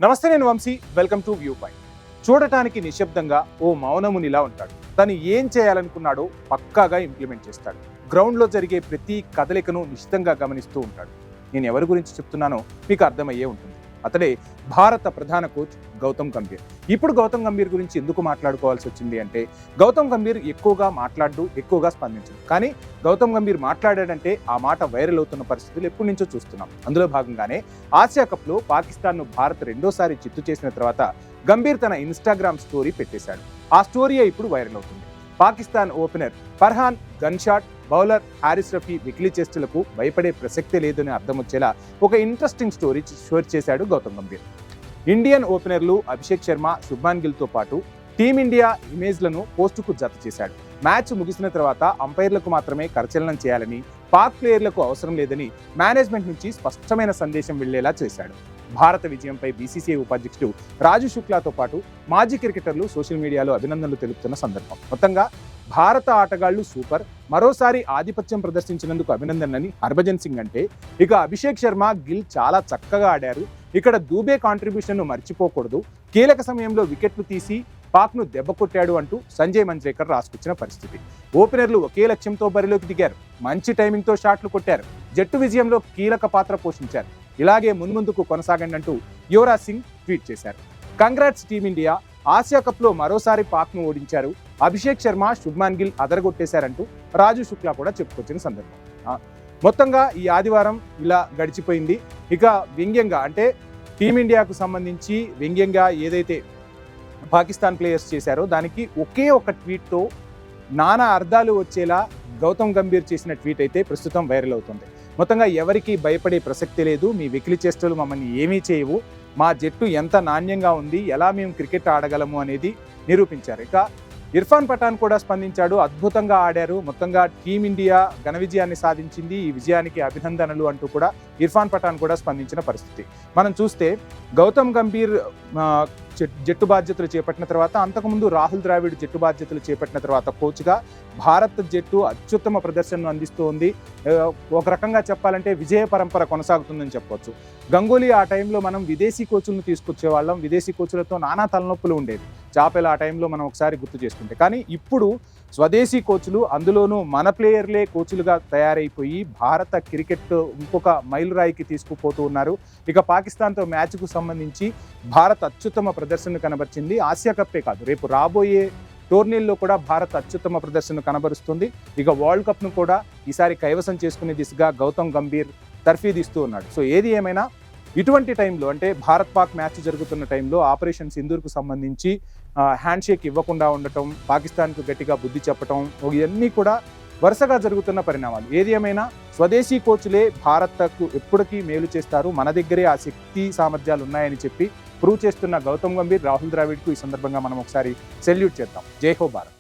నమస్తే, నేను Vamshi. Welcome to view point. చూడటానికి నిశ్శబ్దంగా ఓ మౌనమునిలా ఉంటాడు. తను ఏం చేయాలనుకున్నాడో పక్కాగా ఇంప్లిమెంట్ చేస్తాడు. గ్రౌండ్లో జరిగే ప్రతి కదలికను నిశ్చితంగా గమనిస్తూ ఉంటాడు. నేను ఎవరి గురించి చెప్తున్నానో మీకు అర్థమయ్యే ఉంటుంది. అతడే భారత ప్రధాన కోచ్ గౌతమ్ గంభీర్. ఇప్పుడు గౌతమ్ గంభీర్ గురించి ఎందుకు మాట్లాడుకోవాల్సి వచ్చింది అంటే, గౌతమ్ గంభీర్ ఎక్కువగా మాట్లాడు, ఎక్కువగా స్పందించడు. కానీ గౌతమ్ గంభీర్ మాట్లాడాడంటే ఆ మాట వైరల్ అవుతున్న పరిస్థితులు ఎప్పటి నుంచో చూస్తున్నాం. అందులో భాగంగానే ఆసియా కప్లో పాకిస్తాన్ను భారత్ రెండోసారి చిత్తు చేసిన తర్వాత గంభీర్ తన ఇన్స్టాగ్రామ్ స్టోరీ పెట్టేశాడు. ఆ స్టోరీయే ఇప్పుడు వైరల్ అవుతుంది. Pakistan opener Farhan gun shot, bowler Haris Rauf వెకిలీ చేష్టలకు భయపడే ప్రసక్తే లేదని అర్థం వచ్చేలా ఒక ఇంట్రెస్టింగ్ స్టోరీ షేర్ చేశాడు గౌతమ్ గంభీర్. ఇండియన్ ఓపెనర్లు అభిషేక్ శర్మ, శుభ్మాన్ గిల్తో పాటు టీమిండియా ఇమేజ్లను పోస్టుకు జత చేశాడు. మ్యాచ్ ముగిసిన తర్వాత అంపైర్లకు మాత్రమే కరచలనం చేయాలని, పాక్ ప్లేయర్లకు అవసరం లేదని మేనేజ్మెంట్ నుంచి స్పష్టమైన సందేశం వెళ్లేలా చేశాడు. భారత విజయంపై బీసీసీఐ ఉపాధ్యక్షుడు రాజు శుక్లాతో పాటు మాజీ క్రికెటర్లు సోషల్ మీడియాలో అభినందనలు తెలుపుతున్న సందర్భం. మొత్తంగా భారత ఆటగాళ్లు సూపర్, మరోసారి ఆధిపత్యం ప్రదర్శించినందుకు అభినందనని హర్భజన్ సింగ్ అంటే, ఇక అభిషేక్ శర్మ, గిల్ చాలా చక్కగా ఆడారు. ఇక్కడ దూబే కాంట్రిబ్యూషన్ను మర్చిపోకూడదు. కీలక సమయంలో వికెట్లు తీసి పాక్ను దెబ్బ కొట్టాడు అంటూ సంజయ్ మంజ్రేకర్ రాసుకొచ్చిన పరిస్థితి. ఓపెనర్లు ఒకే లక్ష్యంతో బరిలోకి దిగారు. మంచి టైమింగ్తో షాట్లు కొట్టారు. జట్టు విజయంలో కీలక పాత్ర పోషించారు. ఇలాగే మున్ముందుకు కొనసాగండి అంటూ యువరాజ్ సింగ్ ట్వీట్ చేశారు. కంగ్రాట్స్ టీమిండియా, ఆసియా కప్లో మరోసారి పాక్ను ఓడించారు. అభిషేక్ శర్మ, శుభ్మాన్ గిల్ అదరగొట్టేశారంటూ రాజు శుక్లా కూడా చెప్పుకొచ్చిన సందర్భం. మొత్తంగా ఈ ఆదివారం ఇలా గడిచిపోయింది. ఇక వ్యంగ్యంగా అంటే టీమిండియాకు సంబంధించి వ్యంగ్యంగా ఏదైతే పాకిస్తాన్ ప్లేయర్స్ చేశారో దానికి ఒకే ఒక ట్వీట్తో నానా అర్థాలు వచ్చేలా గౌతమ్ గంభీర్ చేసిన ట్వీట్ అయితే ప్రస్తుతం వైరల్ అవుతుంది. మొత్తంగా ఎవరికి భయపడే ప్రసక్తి లేదు, మీ వెకిలి చేష్టలు మమ్మల్ని ఏమీ చేయవు, మా జట్టు ఎంత నాణ్యంగా ఉంది, ఎలా మేము క్రికెట్ ఆడగలము అనేది నిరూపించారు. ఇక ఇర్ఫాన్ పఠాన్ కూడా స్పందించాడు. అద్భుతంగా ఆడారు, మొత్తంగా టీమిండియా ఘన విజయాన్ని సాధించింది, ఈ విజయానికి అభినందనలు అంటూ కూడా ఇర్ఫాన్ పఠాన్ కూడా స్పందించిన పరిస్థితి మనం చూస్తే, గౌతమ్ గంభీర్ జట్టు బాధ్యతలు చేపట్టిన తర్వాత, అంతకుముందు రాహుల్ ద్రావిడ్ జట్టు బాధ్యతలు చేపట్టిన తర్వాత కోచ్గా భారత్ జట్టు అత్యుత్తమ ప్రదర్శనను అందిస్తోంది. ఒక రకంగా చెప్పాలంటే విజయ పరంపర కొనసాగుతుందని చెప్పవచ్చు. గంగూలీ ఆ టైంలో మనం విదేశీ కోచ్లను తీసుకొచ్చే వాళ్ళం, విదేశీ కోచ్లతో నానా తలనొప్పులు ఉండేది. చాపెల్ ఆ టైంలో మనం ఒకసారి గుర్తు చేసుకుంటే, కానీ ఇప్పుడు స్వదేశీ కోచ్లు, అందులోనూ మన ప్లేయర్లే కోచ్లుగా తయారైపోయి భారత క్రికెట్ ఇంకొక మైలురాయికి తీసుకుపోతూ ఉన్నారు. ఇక పాకిస్తాన్తో మ్యాచ్కు సంబంధించి భారత్ అత్యుత్తమ ప్రదర్శన కనబరిచింది. ఆసియా కప్పే కాదు, రేపు రాబోయే టోర్నీల్లో కూడా భారత్ అత్యుత్తమ ప్రదర్శన కనబరుస్తుంది. ఇక వరల్డ్ కప్ను కూడా ఈసారి కైవసం చేసుకునే దిశగా గౌతమ్ గంభీర్ తర్ఫీదిస్తూ ఉన్నాడు. సో ఏది ఏమైనా ఇటువంటి టైంలో, అంటే భారత్ పాక్ మ్యాచ్ జరుగుతున్న టైంలో ఆపరేషన్ సింధూర్కు సంబంధించి హ్యాండ్ షేక్ ఇవ్వకుండా ఉండటం, పాకిస్తాన్కు గట్టిగా బుద్ధి చెప్పటం, ఇవన్నీ కూడా వరుసగా జరుగుతున్న పరిణామాలు. ఏది ఏమైనా స్వదేశీ కోచ్లే భారత్కు ఎప్పటికీ మేలు చేస్తారు, మన దగ్గరే ఆ శక్తి సామర్థ్యాలు ఉన్నాయని చెప్పి ప్రూవ్ చేస్తున్న గౌతమ్ గంభీర్, రాహుల్ ద్రావిడ్కు ఈ సందర్భంగా మనం ఒకసారి సెల్యూట్ చేద్దాం. జై హో భారత్.